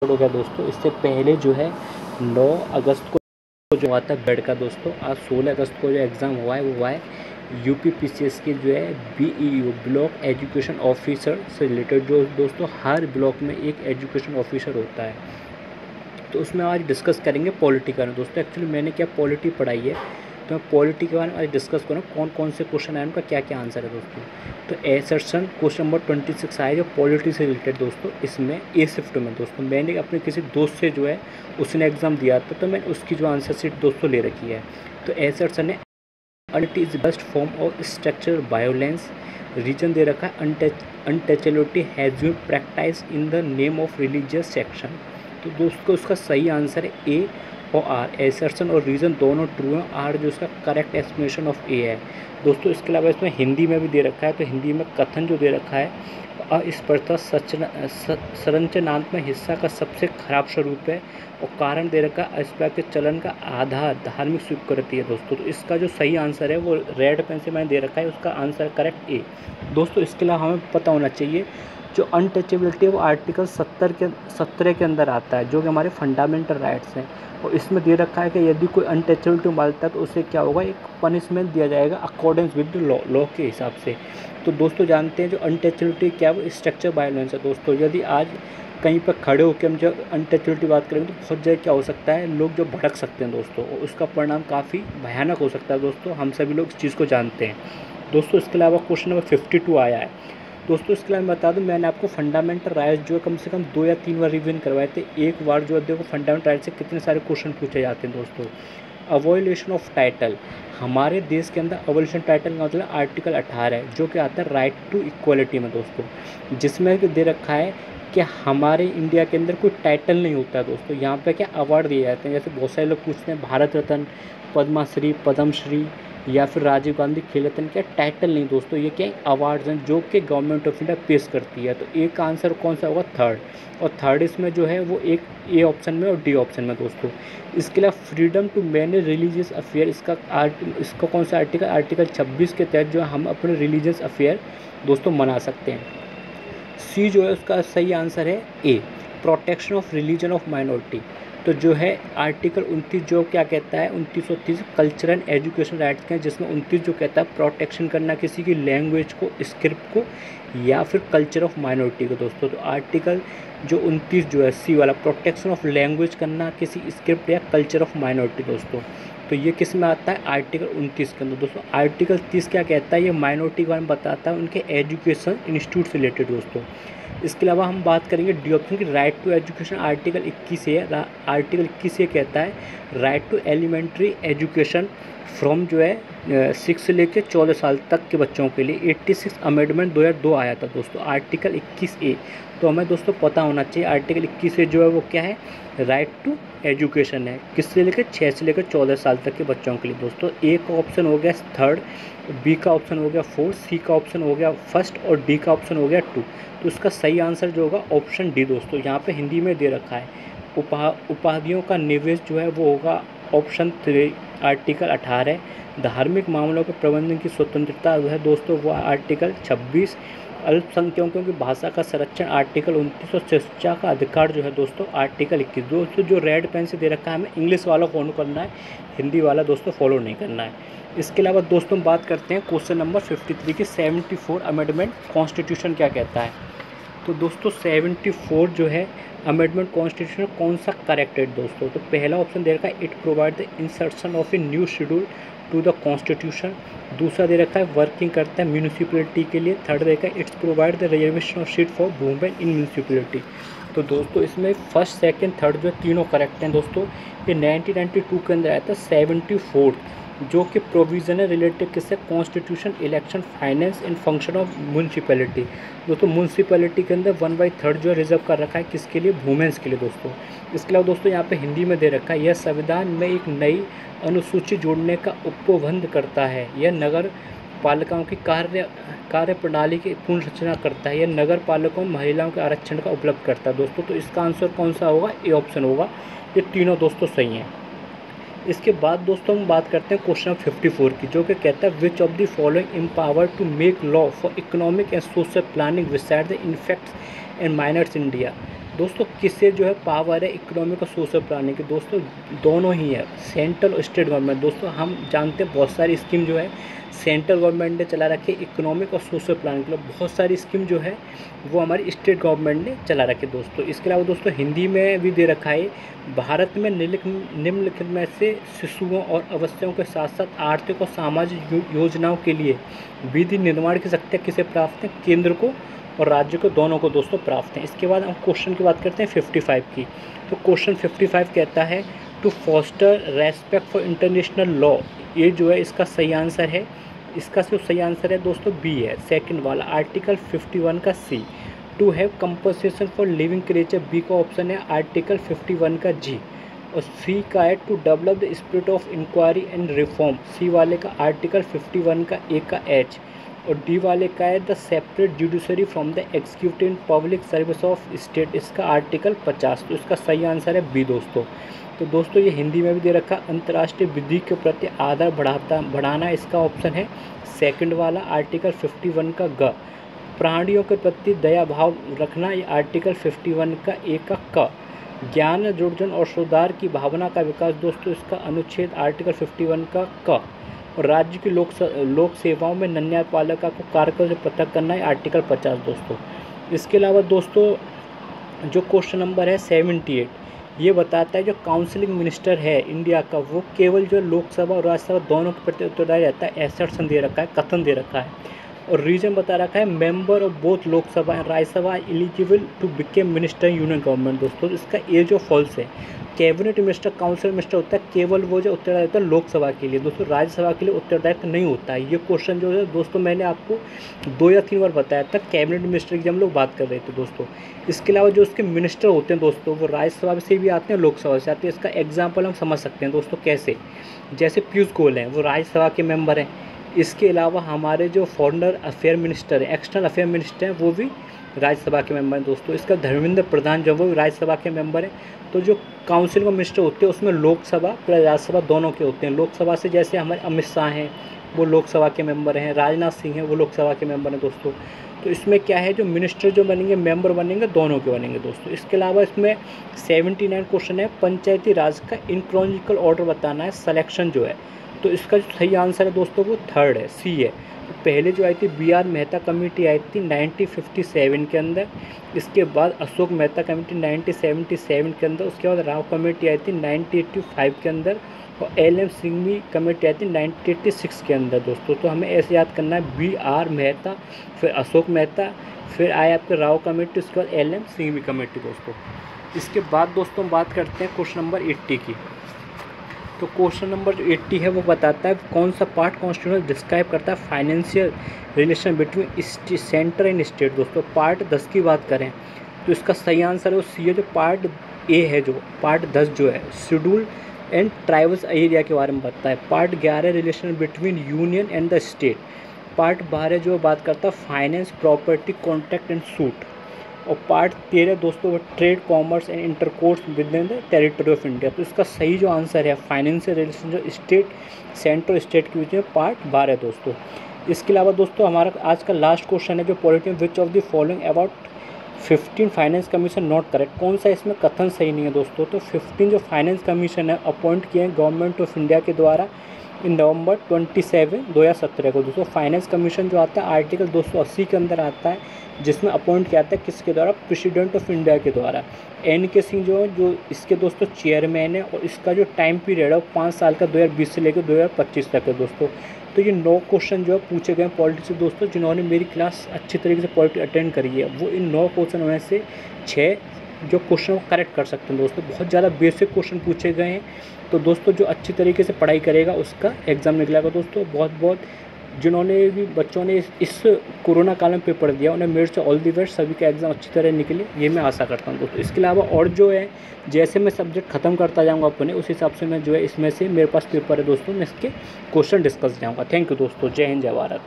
हो गया दोस्तों। इससे पहले जो है 9 अगस्त को जो हुआ था बेड का दोस्तों, आज 16 अगस्त को जो एग्ज़ाम हुआ है वो हुआ है यूपीपीसीएस के जो है बीईओ ब्लॉक एजुकेशन ऑफिसर से रिलेटेड। जो दोस्तों हर ब्लॉक में एक एजुकेशन ऑफिसर होता है, तो उसमें आज डिस्कस करेंगे पॉलिटी का। दोस्तों एक्चुअली मैंने क्या पॉलिटी पढ़ाई है, तो मैं पॉलिटी के बारे में आज डिस्कस करूँ कौन कौन से क्वेश्चन आए, उनका क्या क्या आंसर है दोस्तों। तो एसर्शन क्वेश्चन नंबर 26 आया जो पॉलिटी से रिलेटेड दोस्तों, इसमें ए शिफ्ट में दोस्तों मैंने अपने किसी दोस्त से जो है उसने एग्ज़ाम दिया था, तो मैंने उसकी जो आंसर शीट दोस्तों ले रखी है। तो एसर्शन ने it is best form of structural violence, reason दे रखा है untouchability has been practice in the name of religious section. तो दोस्तों उसका सही आंसर है ए और आर। एसर्शन और रीज़न दोनों ट्रू हैं, आर जो उसका करेक्ट एक्सप्लेनेशन ऑफ ए है दोस्तों। इसके अलावा इसमें हिंदी में भी दे रखा है, तो हिंदी में कथन जो दे रखा है अस्पष्टता संरचनात्मक हिस्सा का सबसे खराब स्वरूप है, और कारण दे रखा है अस्पष्ट के चलन का आधार धार्मिक स्वीकृति है दोस्तों। तो इसका जो सही आंसर है वो रेड पेन से मैंने दे रखा है, उसका आंसर करेक्ट ए दोस्तों। इसके अलावा हमें पता होना चाहिए जो अनटचेबिलिटी है वो आर्टिकल 17 के अंदर आता है, जो कि हमारे फंडामेंटल राइट्स हैं। और इसमें दे रखा है कि यदि कोई अनटचेबिलिटी मानता है तो उसे क्या होगा, एक पनिशमेंट दिया जाएगा अकॉर्डिंग विद लॉ के हिसाब से। तो दोस्तों जानते हैं जो अनटचेबिलिटी क्या है, वो स्ट्रक्चर वायलेंस है दोस्तों। यदि आज कहीं पर खड़े होकर हम जब अनटचेबिलिटी बात करेंगे तो बहुत जगह क्या हो सकता है, लोग जो भड़क सकते हैं दोस्तों, और उसका परिणाम काफ़ी भयानक हो सकता है दोस्तों। हम सभी लोग इस चीज़ को जानते हैं दोस्तों। इसके अलावा क्वेश्चन नंबर 52 आया है दोस्तों। इसके अलावा मैं बता दूं, मैंने आपको फंडामेंटल राइट्स जो है कम से कम 2 या 3 बार रिवीजन करवाए थे। एक बार जो है देखो फंडामेंटल राइट्स से कितने सारे क्वेश्चन पूछे जाते हैं दोस्तों। अवॉल्यूशन ऑफ टाइटल, हमारे देश के अंदर अवॉल्यूशन टाइटल का मतलब आर्टिकल 18 है, जो कि आता है राइट टू इक्वलिटी में दोस्तों, जिसमें दे रखा है कि हमारे इंडिया के अंदर कोई टाइटल नहीं होता है दोस्तों। यहाँ पे क्या अवार्ड दिए जाते हैं, जैसे बहुत सारे लोग पूछते हैं भारत रत्न, पद्मश्री, पद्मश्री या फिर राजीव गांधी खेल रत्न, क्या टाइटल नहीं दोस्तों, ये क्या अवार्ड्स हैं जो कि गवर्नमेंट ऑफ इंडिया पेश करती है। तो ए का आंसर कौन सा होगा, थर्ड। और थर्ड इसमें जो है वो एक ए ऑप्शन में और डी ऑप्शन में दोस्तों। इसके अलावा freedom to manage religious affair, इसका कौन सा आर्टिकल, आर्टिकल 26 के तहत जो है हम अपने रिलीजियस अफेयर दोस्तों मना सकते हैं। सी जो है उसका सही आंसर है A, protection of religion of minority. तो जो है आर्टिकल 29 जो क्या कहता है, 2930 कल्चर एंड एजुकेशन राइट्स के हैं, जिसमें 29 जो कहता है प्रोटेक्शन करना किसी की लैंग्वेज को, स्क्रिप्ट को या फिर कल्चर ऑफ माइनॉरिटी को दोस्तों। तो आर्टिकल जो 29 जो है सी वाला, प्रोटेक्शन ऑफ लैंग्वेज करना किसी स्क्रिप्ट या कल्चर ऑफ माइनॉरिटी दोस्तों, तो ये किस में आता है, आर्टिकल 29 के अंदर दोस्तों। आर्टिकल 30 क्या कहता है, ये माइनॉरिटी के बारे में बताता है, उनके एजुकेशन इंस्टीट्यूट से रिलेटेड दोस्तों। इसके अलावा हम बात करेंगे डी ऑप्शन की, राइट टू एजुकेशन, आर्टिकल 21 है। आर्टिकल 21 ये कहता है right to elementary education from जो है 6 से लेकर 14 साल तक के बच्चों के लिए। 86 अमेंडमेंट 2002 आया था दोस्तों, आर्टिकल 21A। तो हमें दोस्तों पता होना चाहिए आर्टिकल 21A जो है वो क्या है, राइट टू एजुकेशन है, किससे लेकर 6 से लेकर 14 साल तक के बच्चों के लिए दोस्तों। ए का ऑप्शन हो गया थर्ड, बी का ऑप्शन हो गया फोर्थ, सी का ऑप्शन हो गया फर्स्ट और डी का ऑप्शन हो गया 2। तो इसका सही आंसर जो होगा ऑप्शन डी दोस्तों। यहाँ पे हिंदी में दे रखा है उपाधियों का निवेश जो है वो होगा ऑप्शन 3, आर्टिकल 18। धार्मिक मामलों के प्रबंधन की स्वतंत्रता जो है दोस्तों वो आर्टिकल 26। अल्पसंख्यकों की भाषा का संरक्षण आर्टिकल 29 और शिक्षा का अधिकार जो है दोस्तों आर्टिकल 21। दोस्तों जो रेड पेन से दे रखा है हमें इंग्लिश वाला फॉलो करना है, हिंदी वाला दोस्तों फॉलो नहीं करना है। इसके अलावा दोस्तों हम बात करते हैं क्वेश्चन नंबर 53 की, 74 अमेंडमेंट कॉन्स्टिट्यूशन क्या कहता है। तो दोस्तों 74 जो है अमेंडमेंट कॉन्स्टिट्यूशन कौन सा करेक्ट है दोस्तों। तो पहला ऑप्शन दे रखा है it provide the insertion of a new schedule to the constitution. दूसरा दे रखा है वर्किंग करता है म्यूनिसिपैलिटी के लिए। थर्ड दे रखा है it's provide the reservation of seat for women in municipality. तो दोस्तों इसमें फर्स्ट सेकंड थर्ड जो तीनों करेक्ट हैं दोस्तों। ये 1992 के अंदर आया था 74, जो कि प्रोविजन है रिलेटेड किससे, constitution, election, finance and function of municipality. दोस्तों म्यूनिसिपैलिटी के अंदर 1/3 जो है रिजर्व कर रखा है किसके लिए, वुमेन्स के लिए दोस्तों। इसके अलावा दोस्तों यहाँ पे हिंदी में दे रखा है यह संविधान में एक नई अनुसूची जोड़ने का उपबंध करता है, यह नगर पालिकाओं की कार्य प्रणाली की पुनर्रचना करता है, यह नगर पालिकाओं में महिलाओं के आरक्षण का उपलब्ध करता है दोस्तों। तो इसका आंसर कौन सा होगा, ए ऑप्शन होगा। ये तीनों दोस्तों सही हैं। इसके बाद दोस्तों हम बात करते हैं क्वेश्चन 54 की, जो कि कहता है which of the following empower to make law for economic and social planning beside the infects and minors India. दोस्तों किससे जो है पावर है इकोनॉमिक और सोशल प्लानिंग की, दोस्तों दोनों ही है, सेंट्रल और स्टेट गवर्नमेंट। दोस्तों हम जानते हैं बहुत सारी स्कीम जो है सेंट्रल गवर्नमेंट ने चला रखी है इकोनॉमिक और सोशल प्लानिंग के लिए, बहुत सारी स्कीम जो है वो हमारी स्टेट गवर्नमेंट ने चला रखी है दोस्तों। इसके अलावा दोस्तों हिंदी में भी दे रखा है, भारत में निम्नलिखित में से शिशुओं और अवस्थियों के साथ साथ आर्थिक और सामाजिक योजनाओं के लिए विधि निर्माण की शक्तियाँ किसे प्राप्त है, केंद्र को और राज्य को, दोनों को दोस्तों प्राप्त हैं। इसके बाद हम क्वेश्चन की बात करते हैं 55 की। तो क्वेश्चन 55 कहता है to foster respect for international law, ये जो है इसका सही आंसर है, इसका जो सही आंसर है दोस्तों बी है, सेकंड वाला आर्टिकल 51 का C. To have compensation for living creature, B का ऑप्शन है आर्टिकल 51 का जी। और सी का है to develop the spirit of inquiry and reform, C वाले का आर्टिकल 51 का ए का एच। और डी वाले का है the separate judiciary from the executive in public service of state, इसका आर्टिकल 50। तो इसका सही आंसर है बी दोस्तों। तो दोस्तों ये हिंदी में भी दे रखा, अंतर्राष्ट्रीय विधि के प्रति आदर बढ़ाना, इसका ऑप्शन है सेकंड वाला आर्टिकल 51 का ग। प्राणियों के प्रति दया भाव रखना, ये आर्टिकल 51 का ए का क। ज्ञान अर्जन और सुधार की भावना का विकास, दोस्तों इसका अनुच्छेद आर्टिकल 51 का क। और राज्य की लोक सेवाओं में नन्या पालिका को कार्यकाल से पृथक करना है, आर्टिकल 50 दोस्तों। इसके अलावा दोस्तों जो क्वेश्चन नंबर है 78, ये बताता है जो काउंसिलिंग मिनिस्टर है इंडिया का वो केवल जो लोकसभा और राज्यसभा दोनों के प्रति उत्तरदायी रहता है, एसर्शन दे रखा है, कथन दे रखा है। और रीजन बता रखा है member of both Lok Sabha and Rajya Sabha eligible to become minister union government, दोस्तों इसका ए जो फॉल्स है। कैबिनेट मिनिस्टर काउंसिल मिनिस्टर होता है केवल वो जो उत्तरदायी होता है लोकसभा के लिए, दोस्तों राज्यसभा के लिए उत्तरदायित्व नहीं होता है। ये क्वेश्चन जो है दोस्तों मैंने आपको 2 या 3 बार बताया था कैबिनेट मिनिस्टर की जब हम लोग बात कर रहे थे दोस्तों। इसके अलावा जो उसके मिनिस्टर होते हैं दोस्तों वो राज्यसभा से भी आते हैं लोकसभा से आते हैं। इसका एग्जाम्पल हम समझ सकते हैं दोस्तों कैसे, जैसे पीयूष गोयल हैं वो राज्यसभा के मेंबर हैं। इसके अलावा हमारे जो फॉरेन अफेयर मिनिस्टर हैं, एक्सटर्नल अफेयर मिनिस्टर हैं, वो भी राज्यसभा के मेंबर हैं दोस्तों। इसका धर्मेंद्र प्रधान जो वो भी राज्यसभा के मेंबर हैं। तो जो काउंसिल का मिनिस्टर होते हैं उसमें लोकसभा प्लस राज्यसभा दोनों के होते हैं। लोकसभा से जैसे हमारे अमित शाह हैं वो लोकसभा के मेंबर हैं, राजनाथ सिंह हैं वो लोकसभा के मेंबर हैं दोस्तों। तो इसमें क्या है जो मिनिस्टर जो बनेंगे मेंबर बनेंगे दोनों के बनेंगे दोस्तों। इसके अलावा इसमें 79 क्वेश्चन है पंचायती राज का इन क्रोनोलॉजिकल ऑर्डर बताना है, सिलेक्शन जो है। तो इसका जो सही आंसर है दोस्तों वो थर्ड है, सी है। तो पहले जो आई थी BR मेहता कमेटी आई थी 1957 के अंदर, इसके बाद अशोक मेहता कमेटी 1977 के अंदर, उसके बाद राव कमेटी आई थी 1985 के अंदर, और LM सिंघवी कमेटी आई थी 1986 के अंदर दोस्तों। तो हमें ऐसे याद करना है BR मेहता, फिर अशोक मेहता, फिर आए आपके राव कमेटी, उसके बाद LM सिंघवी कमेटी दोस्तों। इसके बाद दोस्तों हम बात करते हैं क्वेश्चन नंबर 80 की। तो क्वेश्चन नंबर जो 80 है वो बताता है कौन सा पार्ट कॉन्स्टिट्यूशन डिस्क्राइब करता है financial relation between centre and state दोस्तों। पार्ट 10 की बात करें तो इसका सही आंसर है वो सी है। जो पार्ट ए है जो पार्ट 10 जो है शेड्यूल एंड ट्राइबल्स एरिया के बारे में बताता है। Part 11 relation between union and the state. Part 12 जो बात करता है finance property contract and suit. और पार्ट 13 दोस्तों वो trade commerce and intercourse with in the territory of India. तो इसका सही जो आंसर है फाइनेंशियल रिलेशन जो स्टेट सेंट्रल स्टेट के बीच में पार्ट 12 दोस्तों। इसके अलावा दोस्तों हमारा आज का लास्ट क्वेश्चन है जो polity which of the following about 15 finance commission not correct, कौन सा इसमें कथन सही नहीं है दोस्तों। तो 15 जो फाइनेंस कमीशन है अपॉइंट किए हैं गवर्नमेंट ऑफ इंडिया के द्वारा इन नवंबर 27, 2017 को दोस्तों। फाइनेंस कमीशन जो आता है आर्टिकल 280 के अंदर आता है, जिसमें अपॉइंट किया जाता है किसके द्वारा, प्रेसिडेंट ऑफ इंडिया के द्वारा। NK सिंह जो इसके दोस्तों चेयरमैन है, और इसका जो टाइम पीरियड है वो 5 साल का 2020 से लेकर 2025 तक है दोस्तों। तो ये 9 क्वेश्चन जो है पूछे गए पॉलिटी से दोस्तों। जिन्होंने मेरी क्लास अच्छी तरीके से पॉलिटी अटेंड करी है वो इन 9 क्वेश्चन में से 6 जो क्वेश्चन को करेक्ट कर सकते हैं दोस्तों। बहुत ज़्यादा बेसिक क्वेश्चन पूछे गए हैं। तो दोस्तों जो अच्छी तरीके से पढ़ाई करेगा उसका एग्ज़ाम निकलेगा दोस्तों। बहुत बहुत जिन्होंने भी बच्चों ने इस कोरोना काल में पेपर दिया उन्हें मेरे से ऑल दी बेस्ट, सभी का एग्ज़ाम अच्छी तरह निकले ये मैं आशा करता हूँ दोस्तों। इसके अलावा और जो है जैसे मैं सब्जेक्ट ख़त्म करता जाऊँगा अपने उस हिसाब से मैं जो है इसमें से मेरे पास पेपर है दोस्तों मैं इसके क्वेश्चन डिस्कस जाऊँगा। थैंक यू दोस्तों, जय हिंद जय भारत।